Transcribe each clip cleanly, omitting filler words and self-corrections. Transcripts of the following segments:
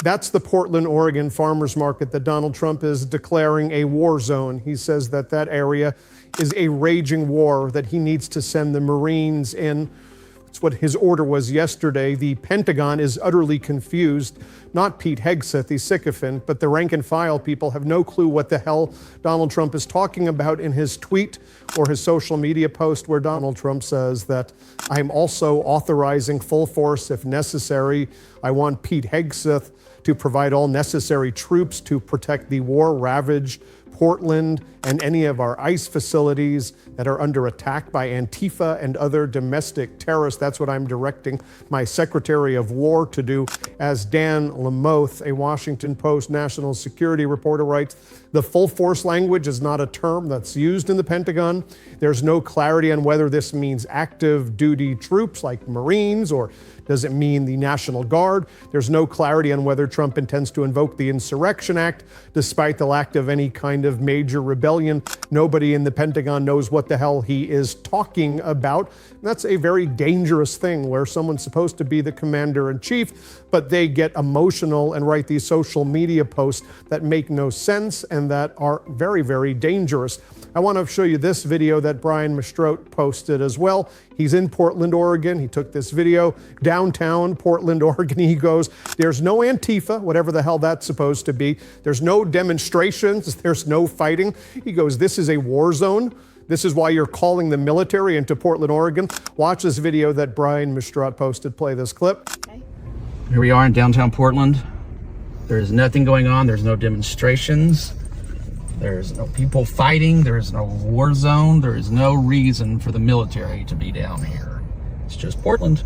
That's the Portland, Oregon farmers market that Donald Trump is declaring a war zone. He says that that area is a raging war, that he needs to send the Marines in. That's what his order was yesterday. The Pentagon is utterly confused. Not Pete Hegseth, the sycophant, but the rank and file people have no clue what the hell Donald Trump is talking about in his tweet or his social media post, where Donald Trump says that I'm also authorizing full force if necessary. I want Pete Hegseth to provide all necessary troops to protect the war-ravaged Portland and any of our ICE facilities that are under attack by Antifa and other domestic terrorists. That's what I'm directing my Secretary of War to do. As Dan Lamoth, a Washington Post national security reporter, writes, the full force language is not a term that's used in the Pentagon. There's no clarity on whether this means active duty troops like Marines, or does it mean the National Guard? There's no clarity on whether Trump intends to invoke the Insurrection Act, despite the lack of any kind of major rebellion. Nobody in the Pentagon knows what the hell he is talking about. And that's a very dangerous thing, where someone's supposed to be the commander-in-chief, but they get emotional and write these social media posts that make no sense and that are very, very dangerous. I want to show you this video that Brian Mastrote posted as well. He's in Portland, Oregon. He took this video downtown Portland, Oregon. He goes, there's no Antifa, whatever the hell that's supposed to be. There's no demonstrations. There's no fighting. He goes, this is a war zone. This is why you're calling the military into Portland, Oregon. Watch this video that Brian Mastrote posted. Play this clip. Okay. Here we are in downtown Portland. There's nothing going on. There's no demonstrations. There's no people fighting. There's no war zone. There is no reason for the military to be down here. It's just Portland.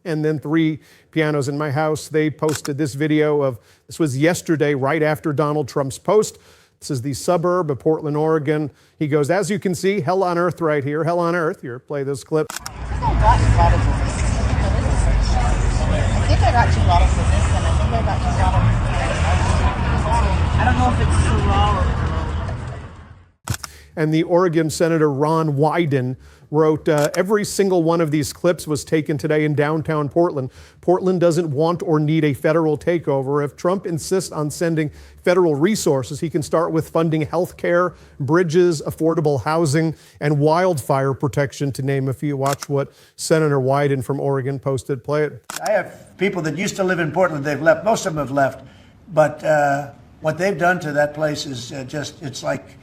And then Three Pianos in My House, they posted this video of, this was yesterday, right after Donald Trump's post. This is the suburb of Portland, Oregon. He goes, as you can see, hell on earth right here, hell on earth. Here, play this clip. I think I got 2 bottles of this, and I think I got 2 bottles. I don't know if it's too raw or... And the Oregon Senator Ron Wyden wrote, every single one of these clips was taken today in downtown Portland. Portland doesn't want or need a federal takeover. If Trump insists on sending federal resources, he can start with funding health care, bridges, affordable housing, and wildfire protection, to name a few. Watch what Senator Wyden from Oregon posted. Play it. I have people that used to live in Portland. They've left. Most of them have left. But what they've done to that place is just, it's like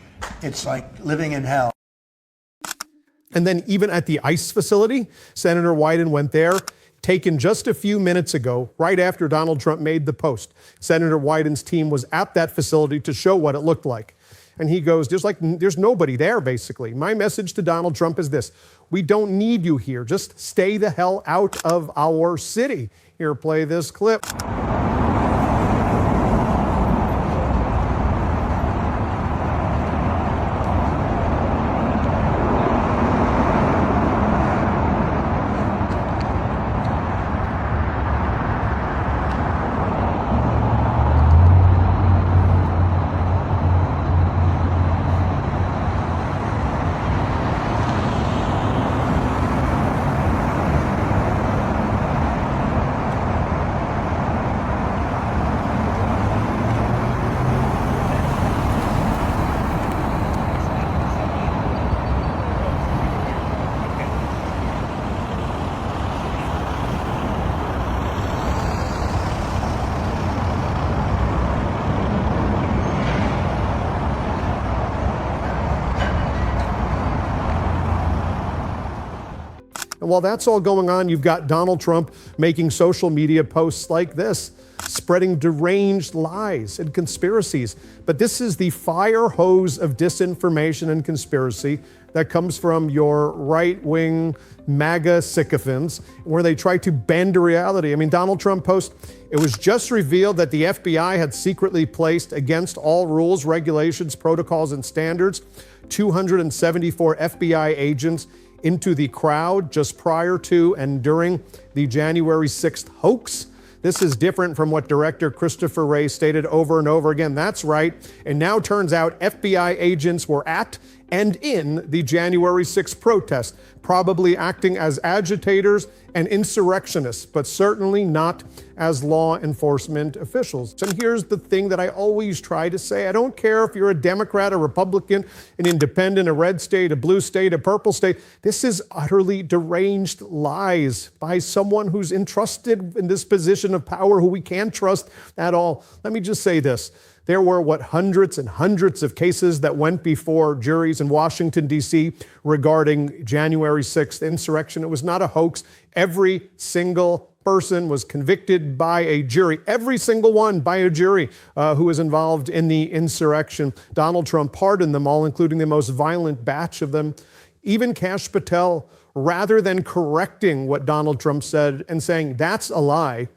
living in hell. And then even at the ICE facility, Senator Wyden went there, taken just a few minutes ago, right after Donald Trump made the post. Senator Wyden's team was at that facility to show what it looked like. And he goes, there's nobody there, basically. My message to Donald Trump is this: we don't need you here. Just stay the hell out of our city. Here, play this clip. And while that's all going on, you've got Donald Trump making social media posts like this, spreading deranged lies and conspiracies. But this is the fire hose of disinformation and conspiracy that comes from your right-wing MAGA sycophants, where they try to bend reality. I mean, Donald Trump post, it was just revealed that the FBI had secretly placed, against all rules, regulations, protocols, and standards, 274 FBI agents into the crowd just prior to and during the January 6th hoax. This is different from what Director Christopher Wray stated over and over again. That's right. And now turns out FBI agents were at and in the January 6th protest, probably acting as agitators and insurrectionists, but certainly not as law enforcement officials. And here's the thing that I always try to say. I don't care if you're a Democrat, a Republican, an independent, a red state, a blue state, a purple state. This is utterly deranged lies by someone who's entrusted in this position of power who we can't trust at all. Let me just say this. There were, hundreds and hundreds of cases that went before juries in Washington, D.C. regarding January 6th insurrection. It was not a hoax. Every single person was convicted by a jury, every single one by a jury who was involved in the insurrection. Donald Trump pardoned them all, including the most violent batch of them. Even Kash Patel, rather than correcting what Donald Trump said and saying that's a lie,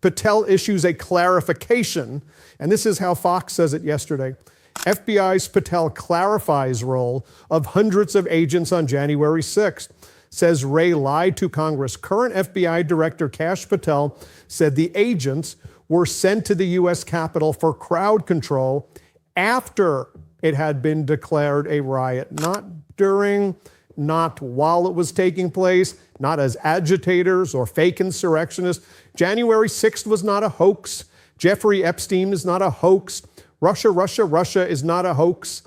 Patel issues a clarification, and this is how Fox says it yesterday. FBI's Patel clarifies role of hundreds of agents on January 6th. Says Wray lied to Congress. Current FBI Director Kash Patel said the agents were sent to the U.S. Capitol for crowd control after it had been declared a riot, not during, not while it was taking place, not as agitators or fake insurrectionists. January 6th was not a hoax. Jeffrey Epstein is not a hoax. Russia is not a hoax.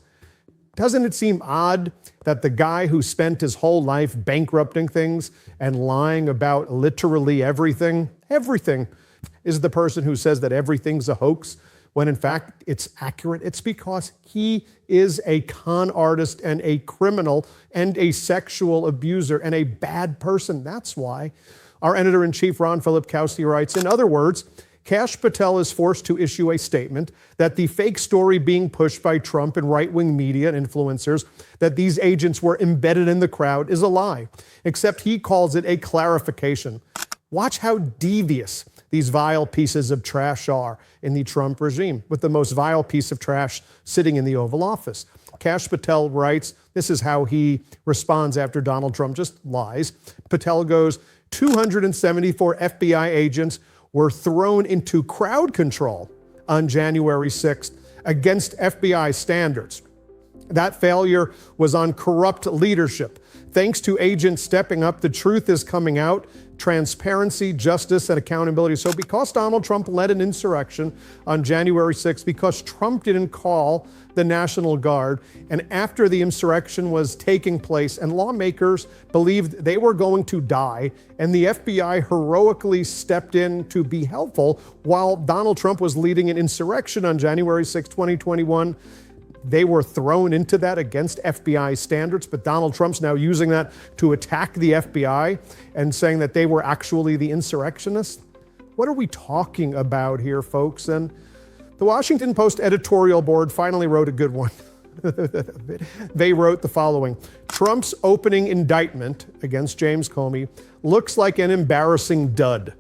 Doesn't it seem odd that the guy who spent his whole life bankrupting things and lying about literally everything, is the person who says that everything's a hoax, when in fact it's accurate? It's because he is a con artist and a criminal and a sexual abuser and a bad person. That's why. Our editor-in-chief, Ron Filipkowski, writes, in other words, Kash Patel is forced to issue a statement that the fake story being pushed by Trump and right-wing media and influencers that these agents were embedded in the crowd is a lie, except he calls it a clarification. Watch how devious these vile pieces of trash are in the Trump regime, with the most vile piece of trash sitting in the Oval Office. Kash Patel writes, this is how he responds after Donald Trump just lies. Patel goes, 274 FBI agents were thrown into crowd control on January 6th against FBI standards. That failure was on corrupt leadership. Thanks to agents stepping up, the truth is coming out. Transparency, justice, and accountability. So because Donald Trump led an insurrection on January 6th, because Trump didn't call the National Guard, and after the insurrection was taking place and lawmakers believed they were going to die, and the FBI heroically stepped in to be helpful while Donald Trump was leading an insurrection on January 6, 2021, they were thrown into that against FBI standards, but Donald Trump's now using that to attack the FBI and saying that they were actually the insurrectionists. What are we talking about here, folks? And the Washington Post editorial board finally wrote a good one. They wrote the following: Trump's opening indictment against James Comey looks like an embarrassing dud.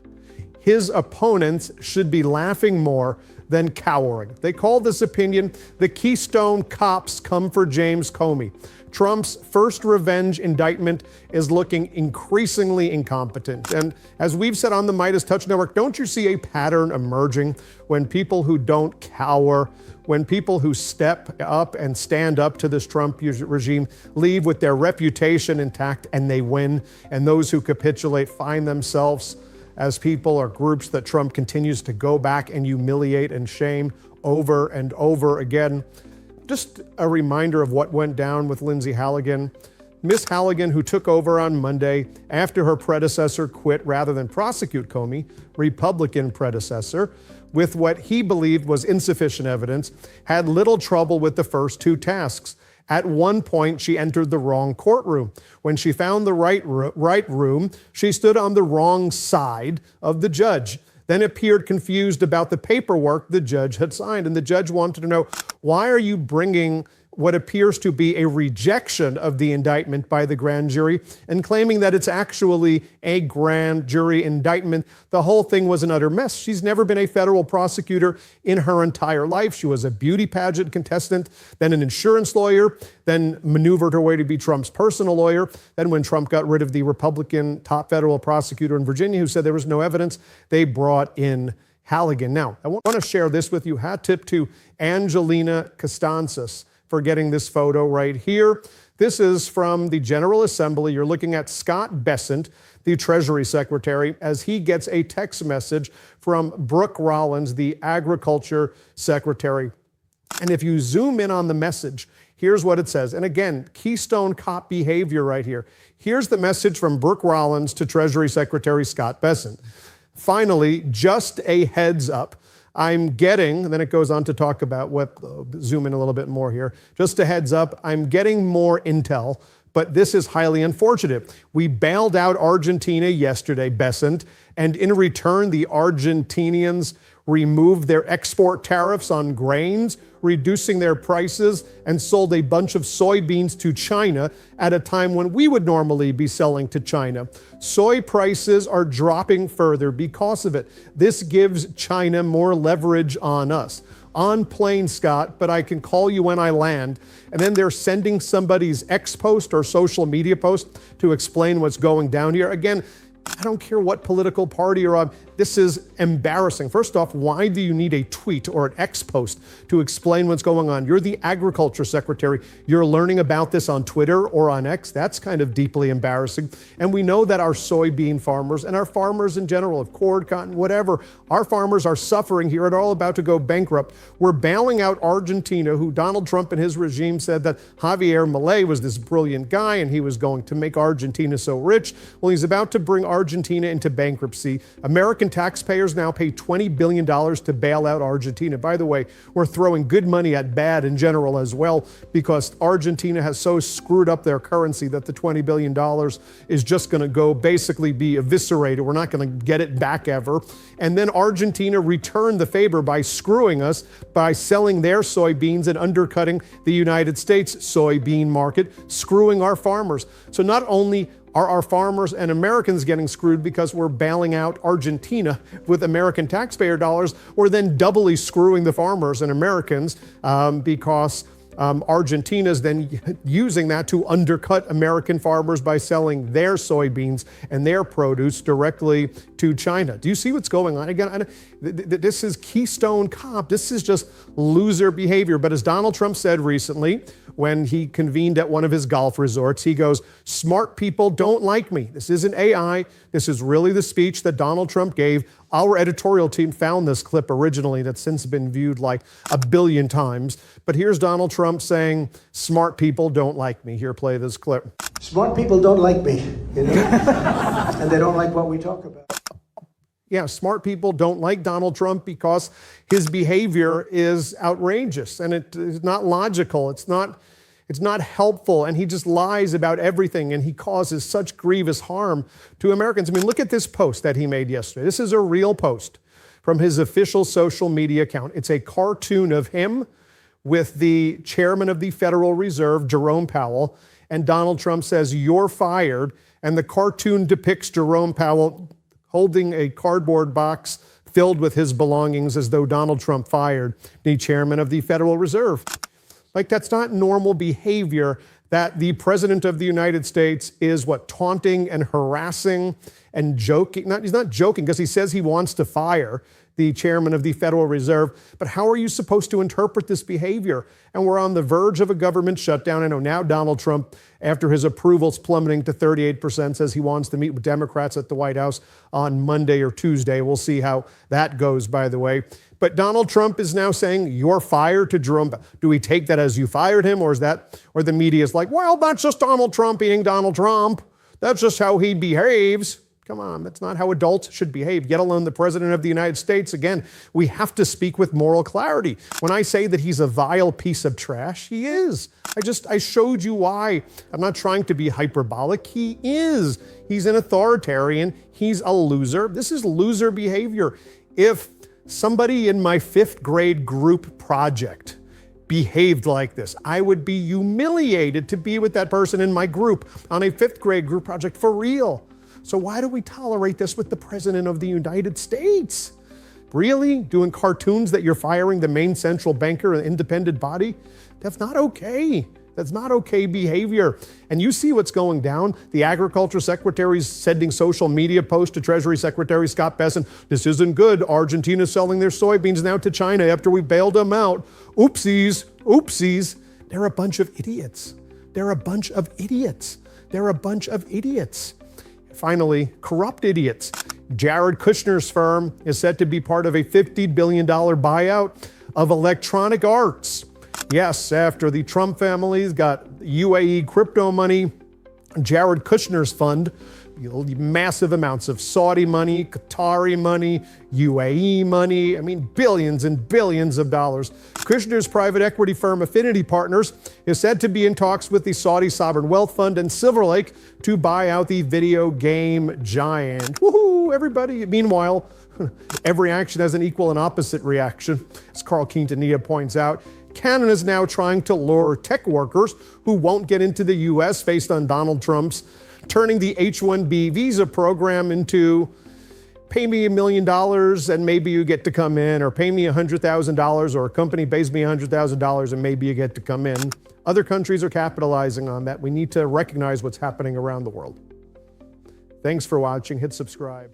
His opponents should be laughing more than cowering. They call this opinion, the Keystone Cops Come for James Comey. Trump's first revenge indictment is looking increasingly incompetent. And as we've said on the Midas Touch Network, don't you see a pattern emerging when people who don't cower, when people who step up and stand up to this Trump regime leave with their reputation intact and they win, and those who capitulate find themselves as people or groups that Trump continues to go back and humiliate and shame over and over again. Just a reminder of what went down with Lindsay Halligan. Miss Halligan, who took over on Monday after her predecessor quit rather than prosecute Comey, Republican predecessor, with what he believed was insufficient evidence, had little trouble with the first two tasks. At one point, she entered the wrong courtroom. When she found the right room, she stood on the wrong side of the judge, then appeared confused about the paperwork the judge had signed. And the judge wanted to know, why are you bringing what appears to be a rejection of the indictment by the grand jury and claiming that it's actually a grand jury indictment? The whole thing was an utter mess. She's never been a federal prosecutor in her entire life. She was a beauty pageant contestant, then an insurance lawyer, then maneuvered her way to be Trump's personal lawyer. Then when Trump got rid of the Republican top federal prosecutor in Virginia who said there was no evidence, they brought in Halligan. Now, I want to share this with you. Hat tip to Angelina Costanzas, for getting this photo right here. This is from the General Assembly. You're looking at Scott Bessent, the Treasury Secretary, as he gets a text message from Brooke Rollins, the Agriculture Secretary. And if you zoom in on the message, here's what it says. And again, Keystone Cop behavior right here. Here's the message from Brooke Rollins to Treasury Secretary Scott Bessent. Finally, just a heads up. I'm getting, and then it goes on to talk about what, zoom in a little bit more here. Just a heads up, I'm getting more intel, but this is highly unfortunate. We bailed out Argentina yesterday, Bessent, and in return, the Argentinians removed their export tariffs on grains, reducing their prices, and sold a bunch of soybeans to China at a time when we would normally be selling to China. Soy prices are dropping further because of it. This gives China more leverage on us. On plane, Scott, but I can call you when I land. And then they're sending somebody's X post or social media post to explain what's going down here. Again, I don't care what political party you're on. This is embarrassing. First off, why do you need a tweet or an X post to explain what's going on? You're the Agriculture Secretary. You're learning about this on Twitter or on X. That's kind of deeply embarrassing. And we know that our soybean farmers and our farmers in general, of corn, cotton, whatever, our farmers are suffering here and are all about to go bankrupt. We're bailing out Argentina, who Donald Trump and his regime said that Javier Milei was this brilliant guy and he was going to make Argentina so rich. Well, he's about to bring Argentina into bankruptcy. American taxpayers now pay $20 billion to bail out Argentina. By the way, we're throwing good money at bad in general as well, because Argentina has so screwed up their currency that the $20 billion is just going to go basically be eviscerated. We're not going to get it back ever. And then Argentina returned the favor by screwing us by selling their soybeans and undercutting the United States soybean market, screwing our farmers. So not only are our farmers and Americans getting screwed because we're bailing out Argentina with American taxpayer dollars, we're then doubly screwing the farmers and Americans because Argentina's then using that to undercut American farmers by selling their soybeans and their produce directly to China. Do you see what's going on? Again, this is Keystone Cop. This is just loser behavior. But as Donald Trump said recently, when he convened at one of his golf resorts, he goes, "Smart people don't like me." This isn't AI. This is really the speech that Donald Trump gave. Our editorial team found this clip originally that's since been viewed like 1 billion times. But here's Donald Trump saying, "Smart people don't like me." Here, play this clip. Smart people don't like me, you know, and they don't like what we talk about. Yeah, smart people don't like Donald Trump because his behavior is outrageous and it is not logical. It's not helpful, and he just lies about everything, and he causes such grievous harm to Americans. I mean, look at this post that he made yesterday. This is a real post from his official social media account. It's a cartoon of him with the chairman of the Federal Reserve, Jerome Powell, and Donald Trump says, "You're fired," and the cartoon depicts Jerome Powell holding a cardboard box filled with his belongings as though Donald Trump fired the chairman of the Federal Reserve. Like, that's not normal behavior that the president of the United States is taunting and harassing and joking. He's not joking because he says he wants to fire the chairman of the Federal Reserve. But how are you supposed to interpret this behavior? And we're on the verge of a government shutdown. I know now Donald Trump, after his approvals plummeting to 38%, says he wants to meet with Democrats at the White House on Monday or Tuesday. We'll see how that goes, by the way. But Donald Trump is now saying, "You're fired" to Jerome. Do we take that as you fired him, or the media is like, "Well, that's just Donald Trump being Donald Trump. That's just how he behaves"? Come on, that's not how adults should behave, yet alone the President of the United States. Again, we have to speak with moral clarity. When I say that he's a vile piece of trash, he is. I showed you why. I'm not trying to be hyperbolic. He is. He's an authoritarian. He's a loser. This is loser behavior. If somebody in my 5th grade group project behaved like this, I would be humiliated to be with that person in my group on a 5th grade group project, for real. So why do we tolerate this with the President of the United States? Really? Doing cartoons that you're firing the main central banker, an independent body? That's not okay. That's not okay behavior. And you see what's going down. The Agriculture Secretary is sending social media posts to Treasury Secretary Scott Bessent. "This isn't good. Argentina's selling their soybeans now to China after we bailed them out. Oopsies, oopsies." They're a bunch of idiots. They're a bunch of idiots. They're a bunch of idiots. Finally, corrupt idiots. Jared Kushner's firm is set to be part of a $50 billion buyout of Electronic Arts. Yes, after the Trump families got UAE crypto money, Jared Kushner's fund, massive amounts of Saudi money, Qatari money, UAE money, billions and billions of dollars. Kushner's private equity firm Affinity Partners is said to be in talks with the Saudi Sovereign Wealth Fund and Silver Lake to buy out the video game giant. Woohoo, everybody. Meanwhile, every action has an equal and opposite reaction. As Carl Quintanilla points out, Canada is now trying to lure tech workers who won't get into the U.S. based on Donald Trump's turning the H-1B visa program into pay me $1 million and maybe you get to come in, or pay me $100,000 or a company pays me $100,000 and maybe you get to come in. Other countries are capitalizing on that. We need to recognize what's happening around the world. Thanks for watching. Hit subscribe.